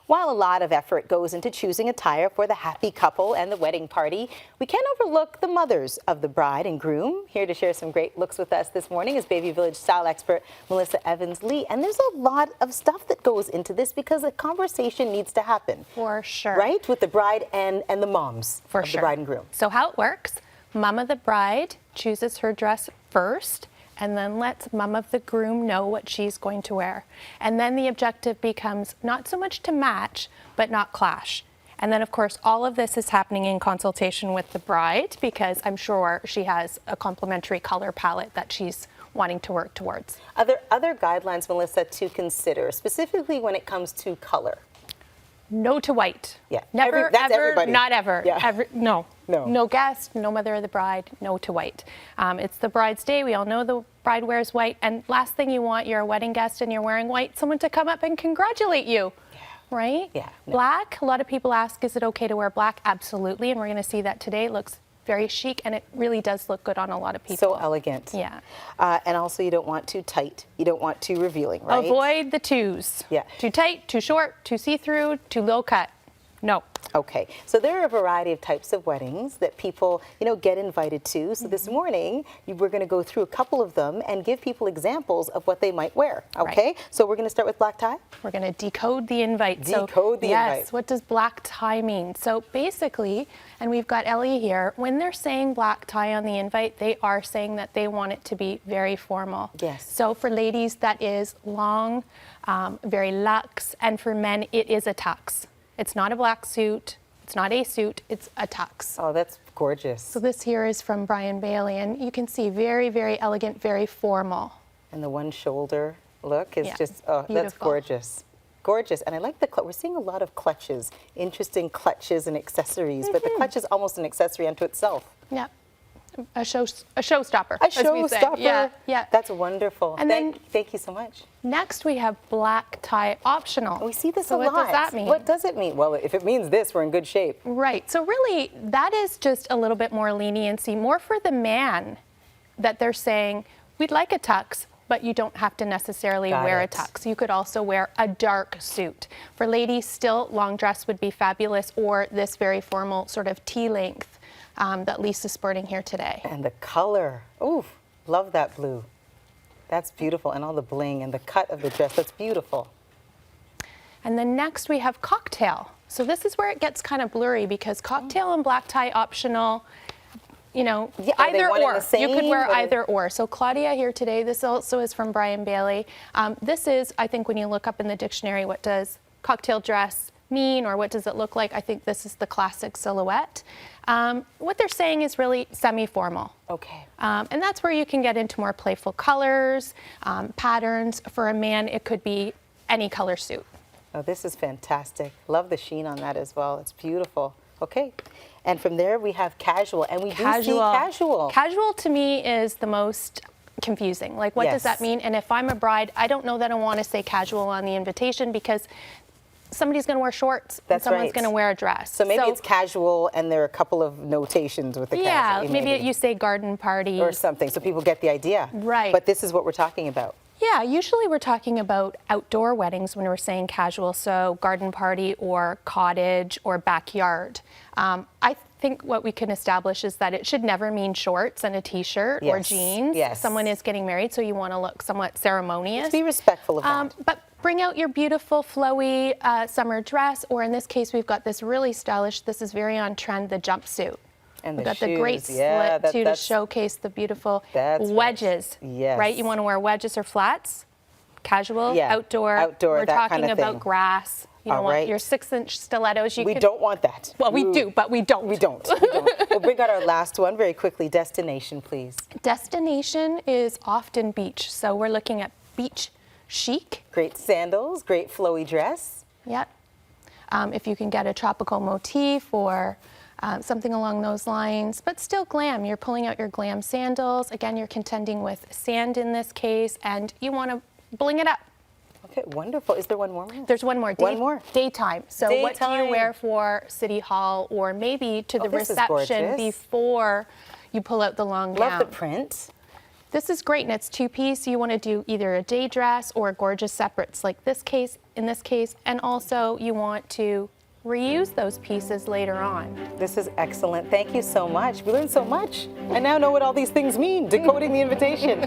While a lot of effort goes into choosing attire for the happy couple and the wedding party, we can't overlook the mothers of the bride and groom. Here to share some great looks with us this morning is Baby Village style expert Melissa Evans-Lee. And there's a lot of stuff that goes into this because a conversation needs to happen. For sure. Right? With the bride and the moms For of sure. the bride and groom. So how it works, mom of the bride chooses her dress first, and then lets mom of the groom know what she's going to wear. And then the objective becomes not so much to match, but not clash. And then of course, all of this is happening in consultation with the bride because I'm sure she has a complementary color palette that she's wanting to work towards. Other guidelines, Melissa, to consider, specifically when it comes to color? No to white. Yeah. Never, That's ever, everybody. not ever. Yeah. Ever, no. No. No guest, no mother of the bride, no to white. It's the bride's day. We all know the bride wears white. And last thing you want, you're a wedding guest and you're wearing white, someone to come up and congratulate you. Yeah. Right? Yeah. No. Black, a lot of people ask, is it okay to wear black? Absolutely. And we're going to see that today. It looks very chic, and it really does look good on a lot of people. So elegant. Yeah. And also you don't want too tight. You don't want too revealing, right? Avoid the twos. Yeah. Too tight, too short, too see-through, too low cut. No. Okay, so there are a variety of types of weddings that people, get invited to. So this morning, we're going to go through a couple of them and give people examples of what they might wear. Okay, Right. So we're going to start with black tie. We're going to decode the invite. Decode the invite. Yes, what does black tie mean? So basically, and we've got Ellie here, when they're saying black tie on the invite, they are saying that they want it to be very formal. Yes. So for ladies, that is long, very luxe, and for men, it is a tux. It's not a black suit, it's not a suit, it's a tux. Oh, that's gorgeous. So this here is from Brian Bailey, and you can see very, very elegant, very formal. And the one shoulder look is just, that's beautiful. gorgeous. Gorgeous. And I like we're seeing a lot of clutches, interesting clutches and accessories, but the clutch is almost an accessory unto itself. Yeah. A showstopper. A as we say. showstopper. Yeah, yeah. That's wonderful. And thank you so much. Next we have black tie optional. We see this so a lot. what does that mean? What does it mean? Well, if it means this, we're in good shape. Right. So really, that is just a little bit more leniency, more for the man, that they're saying, we'd like a tux, but you don't have to necessarily wear a tux. You could also wear a dark suit. For ladies, still long dress would be fabulous, or this very formal sort of T-length that Lisa's sporting here today. And the color, ooh, love that blue. That's beautiful, and all the bling and the cut of the dress, that's beautiful. And then next we have cocktail. So this is where it gets kind of blurry because cocktail and black tie optional, either or. You could wear either or. So Claudia here today, this also is from Brian Bailey. This is, I think when you look up in the dictionary, what does cocktail dress mean or what does it look like? I think this is the classic silhouette. What they're saying is really semi-formal. Okay. And that's where you can get into more playful colors, patterns. For a man, it could be any color suit. Oh, this is fantastic. Love the sheen on that as well. It's beautiful. Okay. And from there we have casual, and we do see casual. Casual to me is the most confusing. Like, what does that mean? And if I'm a bride, I don't know that I want to say casual on the invitation because somebody's going to wear shorts and someone's going to wear a dress. So maybe it's casual and there are a couple of notations with the casual. Yeah, maybe you say garden party. Or something, so people get the idea. Right. But this is what we're talking about. Yeah, usually we're talking about outdoor weddings when we're saying casual, so garden party or cottage or backyard. I think what we can establish is that it should never mean shorts and a t-shirt or jeans. Yes. Someone is getting married, so you want to look somewhat ceremonious. Let's be respectful of that. But bring out your beautiful flowy summer dress, or in this case, we've got this really stylish, this is very on trend, the jumpsuit. And we've the got the great shoes. slit too to showcase the beautiful wedges. Yes. Right? You want to wear wedges or flats? Casual, outdoor. We're talking about grass. You don't want your 6-inch stilettos. We don't want that. Well, we do, but we don't. We don't. We'll bring out our last one very quickly. Destination, please. Destination is often beach. So we're looking at beach chic. Great sandals, great flowy dress. Yep. If you can get a tropical motif or something along those lines, but still glam. You're pulling out your glam sandals. Again, you're contending with sand in this case, and you want to bling it up. Okay, wonderful. Is there one more? There's one more. One more. Daytime. So what do you wear for City Hall or maybe to the reception before you pull out the long gown? Love the print. This is great, and it's two-piece. You want to do either a day dress or gorgeous separates. Like this case, in this case, and also you want to reuse those pieces later on. This is excellent. Thank you so much. We learned so much. I now know what all these things mean, decoding the invitation.